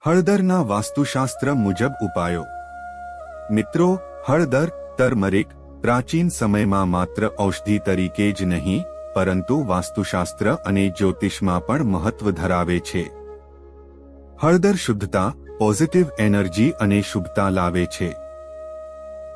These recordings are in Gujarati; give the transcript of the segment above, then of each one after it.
હળદરના વાસ્તુશાસ્ત્ર મુજબ ઉપાયો। મિત્રો, હળદર ટર્મરિક પ્રાચીન સમયમાં માત્ર ઔષધિ તરીકે જ નહીં પરંતુ વાસ્તુશાસ્ત્ર અને જ્યોતિષમાં પણ મહત્વ ધરાવે છે। હળદર શુદ્ધતા, પોઝિટિવ એનર્જી અને શુભતા લાવે છે।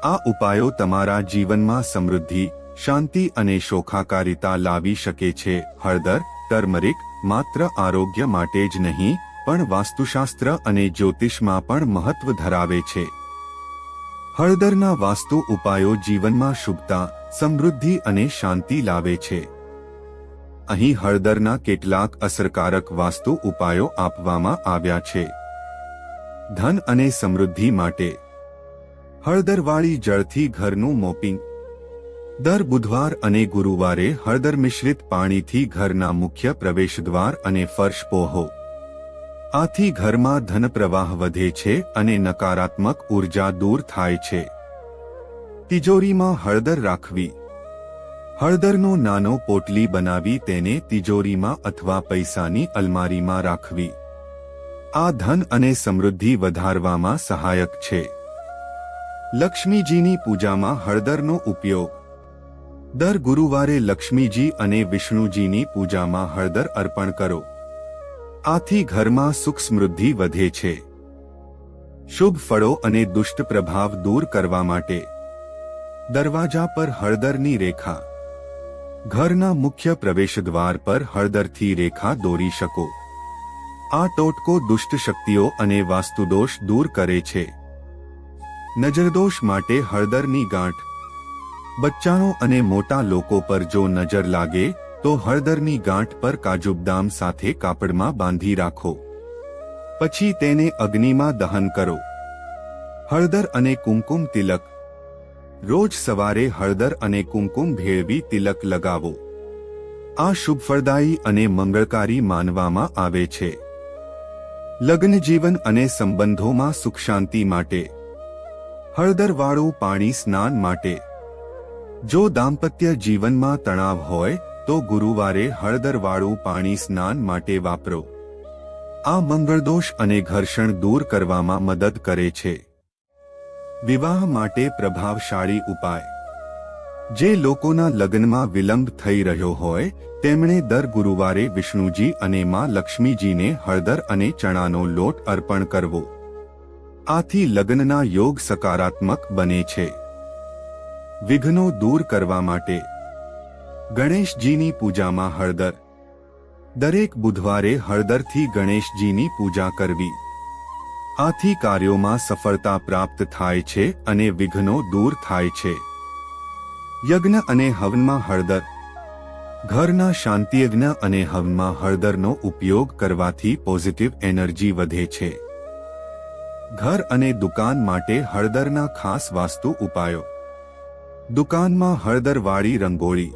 આ ઉપાયો તમારા જીવનમાં સમૃદ્ધિ, શાંતિ અને શોખાકારિતા લાવી શકે છે। હળદર ટર્મરિક માત્ર આરોગ્ય માટે જ નહીં પણ વાસ્તુશાસ્ત્ર અને જ્યોતિષમાં પણ મહત્વ ધરાવે છે। હળદરના વાસ્તુ ઉપાયો જીવનમાં શુભતા, સમૃદ્ધિ અને શાંતિ લાવે છે। અહીં હળદરના કેટલાક અસરકારક વાસ્તુ ઉપાયો આપવામાં આવ્યા છે। ધન અને સમૃદ્ધિ માટે હળદરવાળી જળથી ઘરનું મોપિંગ। દર બુધવાર અને ગુરુવારે હળદર મિશ્રિત પાણીથી ઘરના મુખ્ય પ્રવેશદ્વાર અને ફર્શ પોહો। આથી ઘરમાં ધન પ્રવાહ વધે છે અને નકારાત્મક ઉર્જા દૂર થાય છે। તિજોરીમાં હળદર રાખવી। હળદરનો નાનો પોટલી બનાવી તેને તિજોરીમાં અથવા પૈસાની અલમારીમાં રાખવી। આ ધન અને સમૃદ્ધિ વધારવામાં સહાયક છે। લક્ષ્મીજીની પૂજામાં હળદરનો ઉપયોગ। દર ગુરુવારે લક્ષ્મીજી અને વિષ્ણુજીની પૂજામાં હળદર અર્પણ કરો। આથી ઘરમાં સુખ સમૃદ્ધિ વધે છે। શુભ ફળો અને દુષ્ટ પ્રભાવ દૂર કરવા માટે દરવાજા પર હળદરની રેખા। ઘરના મુખ્ય પ્રવેશદ્વાર પર હળદરથી રેખા દોરી શકો। આ ટોટકો દુષ્ટ શક્તિઓ અને વાસ્તુદોષ દૂર કરે છે। નજરદોષ માટે હળદરની ગાંઠ। બચ્ચાઓ અને મોટા લોકો પર જો નજર લાગે તો હળદરની ગાંઠ પર કાજુબદામ સાથે કાપડમાં બાંધી રાખો। પછી તેને અગ્નિમાં દહન કરો। હળદર અને કુમકુમ તિલક। રોજ સવારે હળદર અને કુમકુમ ભેળવી તિલક લગાવો। આ શુભ ફળદાયી અને મંગળકારી માનવામાં આવે છે। લગ્ન જીવન અને સંબંધોમાં સુખ શાંતિ માટે હળદરવાળું પાણી સ્નાન માટે। જો દાંપત્ય જીવનમાં તણાવ હોય તો ગુરુવારે હળદરવાળું પાણી સ્નાન માટે વાપરો। આ મંગળદોષ અને ઘર્ષણ દૂર કરવામાં મદદ કરે છે। વિવાહ માટે પ્રભાવશાળી ઉપાય। જે લોકોના લગ્નમાં વિલંબ થઈ રહ્યો હોય તેમણે દર ગુરુવારે વિષ્ણુજી અને માં લક્ષ્મીજીને હળદર અને ચણાનો લોટ અર્પણ કરવો। આથી લગ્નના યોગ સકારાત્મક બને છે। વિઘ્નો દૂર કરવા માટે ગણેશજીની પૂજામાં હળદર। દરેક બુધવારે હળદરથી ગણેશજીની પૂજા કરવી। આથી કાર્યોમાં સફળતા પ્રાપ્ત થાય છે અને વિઘ્નો દૂર થાય છે। યજ્ઞ અને હવનમાં હળદર। ઘરના શાંતિયજ્ઞ અને હવનમાં હળદરનો ઉપયોગ કરવાથી પોઝિટિવ એનર્જી વધે છે। ઘર અને દુકાન માટે હળદરના ખાસ વાસ્તુ ઉપાયો। દુકાનમાં હળદરવાળી રંગોળી।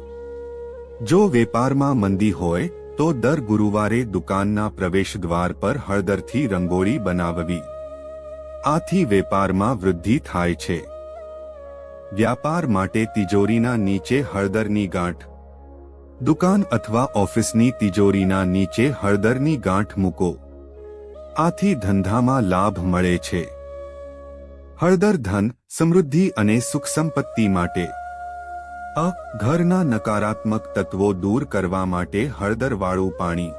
જો વેપારમાં મંદી હોય તો દર ગુરુવારે દુકાનના પ્રવેશદ્વાર પર હળદરથી રંગોળી બનાવવી। આથી વેપારમાં વૃદ્ધિ થાય છે। વ્યાપાર માટે તિજોરીના નીચે હળદરની ગાંઠ। દુકાન અથવા ઓફિસની તિજોરીના નીચે હળદરની ગાંઠ મૂકો। આથી ધંધામાં લાભ મળે છે। હળદર ધન, સમૃદ્ધિ અને સુખ સંપત્તિ માટે। ઘરના નકારાત્મક તત્વો દૂર કરવા માટે હળદરવાળું પાણી।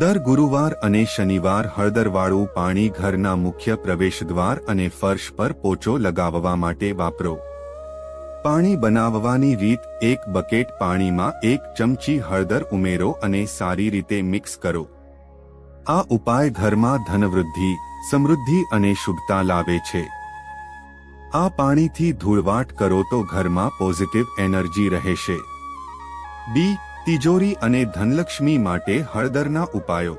દર ગુરુવાર અને શનિવાર હળદરવાળું પાણી ઘરના મુખ્ય પ્રવેશદ્વાર અને ફર્શ પર પોચો લગાવવા માટે વાપરો। પાણી બનાવવાની રીત: એક બકેટ પાણીમાં 1 ચમચી હળદર ઉમેરો અને સારી રીતે મિક્સ કરો। આ ઉપાય ઘરમાં ધનવૃદ્ધિ, સમૃદ્ધિ અને શુભતા લાવે છે। આ પાણીથી ધૂળવાટ કરો તો ઘરમાં પોઝિટિવ એનર્જી રહેશે। તિજોરી અને ધનલક્ષ્મી માટે હળદરના ઉપાયો।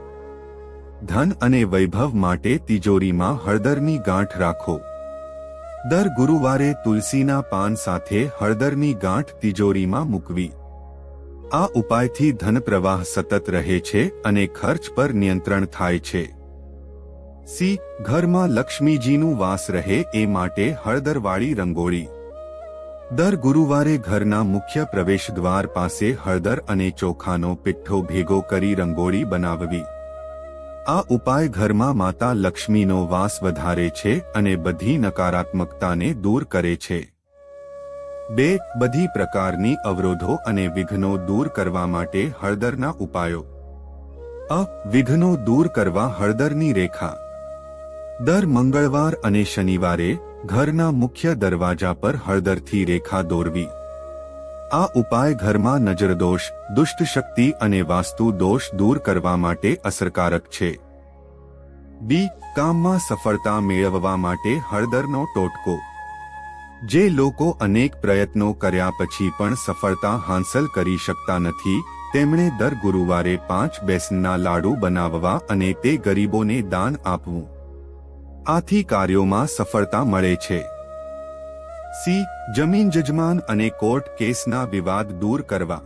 ધન અને વૈભવ માટે તિજોરીમાં હળદરની ગાંઠ રાખો। દર ગુરુવારે તુલસીના પાન સાથે હળદરની ગાંઠ તિજોરીમાં મૂકવી। આ ઉપાયથી ધન પ્રવાહ સતત રહે છે અને ખર્ચ પર નિયંત્રણ થાય છે। ઘરમાં લક્ષ્મીજીનું વાસ રહે એ માટે હળદરવાળી રંગોળી। દર ગુરુવારે ઘરના મુખ્ય પ્રવેશદ્વાર પાસે હળદર અને ચોખાનો પીઠ્ઠો ભેગો કરી રંગોળી બનાવવી। આ ઉપાય ઘરમાં માતા લક્ષ્મીનો વાસ વધારે છે અને બધી નકારાત્મકતાને દૂર કરે છે. 2. બધી પ્રકારની અવરોધો અને વિઘ્નો દૂર કરવા માટે હળદરના ઉપાયો. વિઘ્નો દૂર કરવા હળદરની રેખા. દર મંગળવાર અને શનિવારે ઘરના મુખ્ય દરવાજા પર હળદરથી રેખા દોરવી. આ ઉપાય ઘરમાં નજરદોષ, દુષ્ટ શક્તિ અને વાસ્તુ દોષ દૂર કરવા માટે અસરકારક છે. કામમાં સફળતા મેળવવા માટે હળદરનો ટોટકો. જે લોકો અનેક પ્રયત્નો કર્યા પછી પણ સફળતા હાંસલ કરી શકતા નથી, તેમણે દર ગુરુવારે 5 બેસનના લાડુ બનાવવા અને તે ગરીબોને દાન આપવું. આથી કાર્યોમાં સફળતા મળે છે. જમીન જજમાન અને કોર્ટ કેસના વિવાદ દૂર કરવા.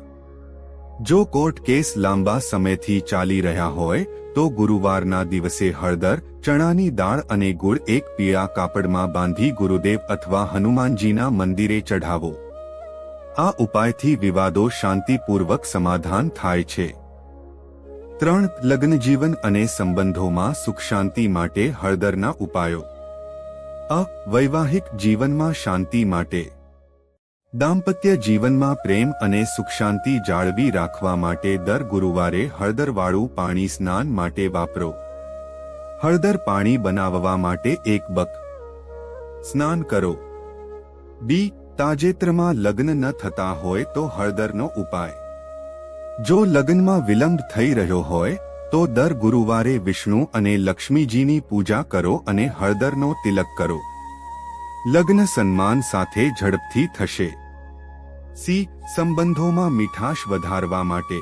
જો કોર્ટ કેસ લાંબા સમયથી ચાલી રહ્યા હોય તો ગુરુવારના દિવસે હળદર, ચણાની દાળ અને ગુળ એક પીળા કાપડમાં બાંધી ગુરુદેવ અથવા હનુમાનજીના મંદિરે ચઢાવો. આ ઉપાયથી વિવાદો શાંતિપૂર્વક સમાધાન થાય છે. 3. લગ્નજીવન અને સંબંધોમાં સુખ શાંતિ માટે હળદરના ઉપાયો. વૈવાહિક જીવનમાં શાંતિ માટે. દાંપત્ય જીવનમાં પ્રેમ અને સુખ શાંતિ જાળવી રાખવા માટે દર ગુરુવારે હળદરવાળું પાણી સ્નાન માટે વાપરો. હળદર પાણી બનાવવા માટે 1 બક સ્નાન કરો. તાજેતરમાં લગ્ન ન થતા હોય તો હળદરનો ઉપાય. જો લગ્નમાં વિલંબ થઈ રહ્યો હોય તો દર ગુરુવારે વિષ્ણુ અને લક્ષ્મીજીની પૂજા કરો અને હળદરનો તિલક કરો. લગ્ન સન્માન સાથે ઝડપથી થશે. સંબંધોમાં મીઠાશ વધારવા માટે.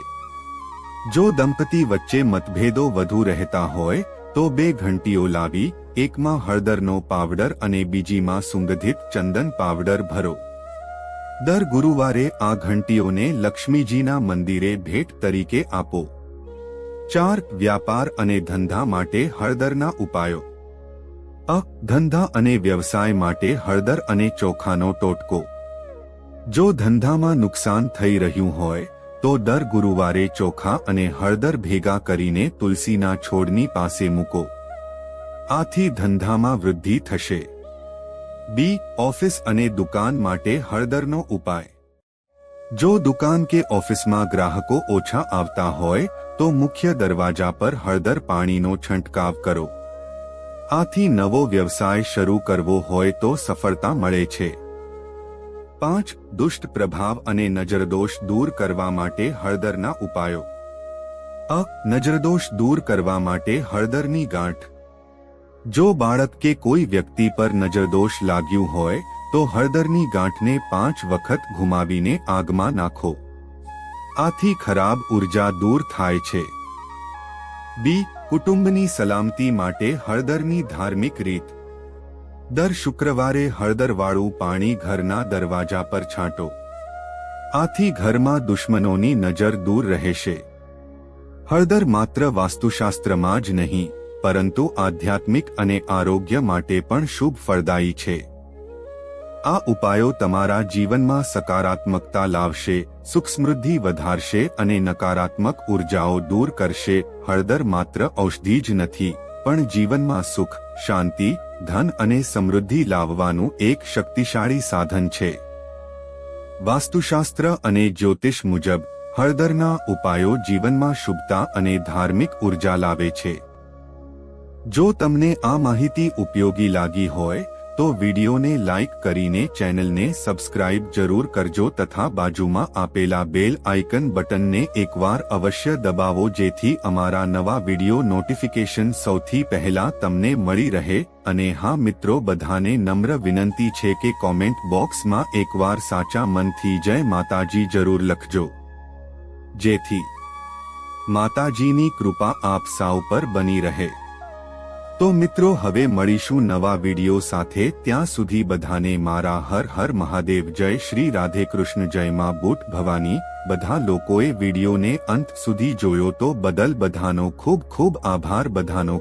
જો દંપતી વચ્ચે મતભેદો વધુ રહેતા હોય તો 2 ઘંટીઓ લાવી, એકમાં હળદરનો પાવડર અને બીજીમાં સુગંધિત ચંદન પાવડર ભરો. દર ગુરુવારે આ ઘંટીઓને લક્ષ્મીજીના મંદિરે ભેટ તરીકે આપો. 4. વ્યાપાર અને ધંધા માટે હળદરના ઉપાયો. ધંધા અને વ્યવસાય માટે હળદર અને ચોખાનો ટોટકો. જો ધંધામાં નુકસાન થઈ રહ્યું હોય તો દર ગુરુવારે ચોખા અને હળદર ભેગા કરીને તુલસીના છોડની પાસે મૂકો. આથી ધંધામાં વૃદ્ધિ થશે. ઓફિસ અને દુકાન માટે હળદરનો ઉપાય. જો દુકાન કે ઓફિસમાં ગ્રાહકો ઓછા આવતા હોય તો મુખ્ય દરવાજા પર હળદર પાણીનો છંટકાવ કરો. આથી નવો વ્યવસાય શરૂ કરવો હોય તો સફળતા મળે છે. 5. દુષ્ટ પ્રભાવ અને નજરદોષ દૂર કરવા માટે હળદરના ઉપાયો. નજરદોષ દૂર કરવા માટે હળદરની ગાંઠ. જો બાળક કે કોઈ વ્યક્તિ પર નજરદોષ લાગ્યું હોય તો હળદરની ગાંઠને 5 વખત ઘુમાવીને આગમાં નાખો. આથી ખરાબ ઉર્જા દૂર થાય છે. કુટુંબની સલામતી માટે હળદરની ધાર્મિક રીત. દર શુક્રવારે હળદરવાળું પાણી ઘરના દરવાજા પર છાંટો. આથી ઘરમાં દુશ્મનોની નજર દૂર રહેશે. હળદર માત્ર વાસ્તુશાસ્ત્રમાં જ નહીં પરંતુ આધ્યાત્મિક અને આરોગ્ય માટે પણ શુભ ફળદાયી છે. આ ઉપાયો તમારા જીવનમાં સકારાત્મકતા લાવશે, સુખ સમૃદ્ધિ વધારશે અને નકારાત્મક ઉર્જાઓ દૂર કરશે. હળદર માત્ર ઔષધિ જ નથી પણ જીવનમાં સુખ, શાંતિ, ધન અને સમૃદ્ધિ લાવવાનું એક શક્તિશાળી સાધન છે. વાસ્તુશાસ્ત્ર અને જ્યોતિષ મુજબ હળદરના ઉપાયો જીવનમાં શુભતા અને ધાર્મિક ઉર્જા લાવે છે. જો તમને આ માહિતી ઉપયોગી લાગી હોય તો વિડીયોને લાઇક કરીને ચેનલને સબસ્ક્રાઇબ જરૂર કરજો તથા બાજુમાં આપેલા બેલ આઇકન બટનને એકવાર અવશ્ય દબાવો જેથી અમારા નવા વિડીયો નોટિફિકેશન સૌથી પહેલા તમને મળી રહે. અને હા મિત્રો, બધાને નમ્ર વિનંતી છે કે કોમેન્ટ બોક્સમાં એકવાર સાચા મનથી જય માતાજી જરૂર લખજો જેથી માતાજીની કૃપા આપ સૌ પર બની રહે. તો મિત્રો, હવે મળીશું નવા વિડીયો સાથે. ત્યાં સુધી બધાને મારા હર હર મહાદેવ. જય શ્રી રાધે કૃષ્ણ. જય માં બુટ ભવાની. બધા લોકોએ વિડીયોને અંત સુધી જોયો તો બદલ બધાનો ખૂબ ખૂબ આભાર. બધાનો